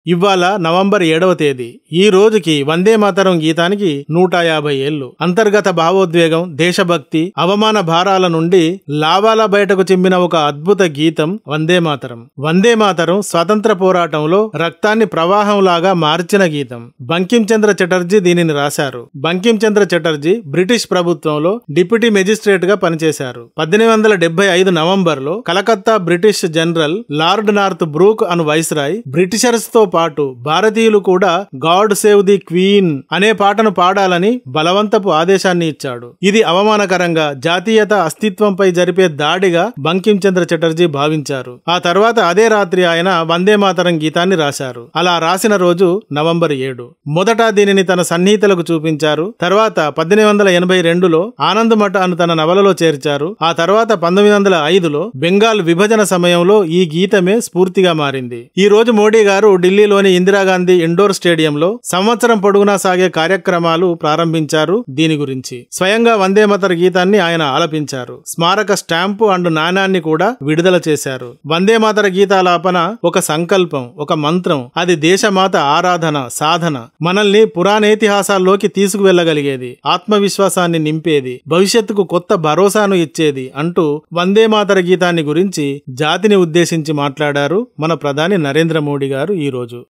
ఇవాళ నవంబర్ 7వ తేదీ. ఈ రోజుకి వందే మాతరం గీతానికి 150 ఏళ్లు. అంతర్గత భావోద్వేగం, దేశభక్తి, అవమాన భారాల నుండి లాభాల బయటకు చిమ్మిన ఒక అద్భుత గీతం వందే మాతరం. వందే మాతరం స్వాతంత్ర పోరాటంలో రక్తాన్ని ప్రవాహంలాగా మార్చిన గీతం. బంకిం చంద్ర చటర్జీ దీనిని రాశారు. బంకిం చంద్ర చటర్జీ బ్రిటిష్ ప్రభుత్వంలో డిప్యూటీ మెజిస్ట్రేట్ గా పనిచేశారు. 1875 నవంబర్లో Calcutta British general lord Northbrook అను వైస్రాయ్ బ్రిటిషర్స్ తో పాటు భారతీయులు కూడా గాడ్ సేవ్ ది క్వీన్ అనే పాటను పాడాలని బలవంతపు ఆదేశాన్ని ఇచ్చాడు. ఇది అవమానకరంగా, జాతీయత అస్తిత్వంపై జరిపే దాడిగా బంకిం చంద్ర చటర్జీ భావించారు. ఆ తర్వాత అదే రాత్రి ఆయన వందే మాతరం గీతాన్ని రాశారు. అలా రాసిన రోజు నవంబర్ 7. మొదట దీనిని తన సన్నిహితులకు చూపించారు. తర్వాత 1882లో ఆనంద్ మఠ్ అను తన నవలలో చేర్చారు. ఆ తర్వాత 1905లో బెంగాల్ విభజన సమయంలో ఈ గీతమే స్ఫూర్తిగా మారింది. ఈ రోజు మోడీ గారు ఢిల్లీలోని ఇందిరాగాంధీ ఇండోర్ స్టేడియంలో సంవత్సరం పొడుగునా సాగే కార్యక్రమాలు ప్రారంభించారు. దీని గురించి స్వయంగా వందే మాతర గీతాన్ని ఆయన ఆలపించారు. స్మారక స్టాంపు అండ్ నాణాన్ని కూడా విడుదల చేశారు. వందే మాతర గీతాలాపన ఒక సంకల్పం, ఒక మంత్రం. అది దేశమాత ఆరాధన, సాధన. మనల్ని పురాణేతిహాసాల్లోకి తీసుకువెళ్లగలిగేది, ఆత్మవిశ్వాసాన్ని నింపేది, భవిష్యత్తుకు కొత్త భరోసాను ఇచ్చేది అంటూ వందే మాతర గీతాన్ని గురించి జాతిని ఉద్దేశించి మాట్లాడారు మన ప్రధాని నరేంద్ర మోడీ గారు ఈ రోజు.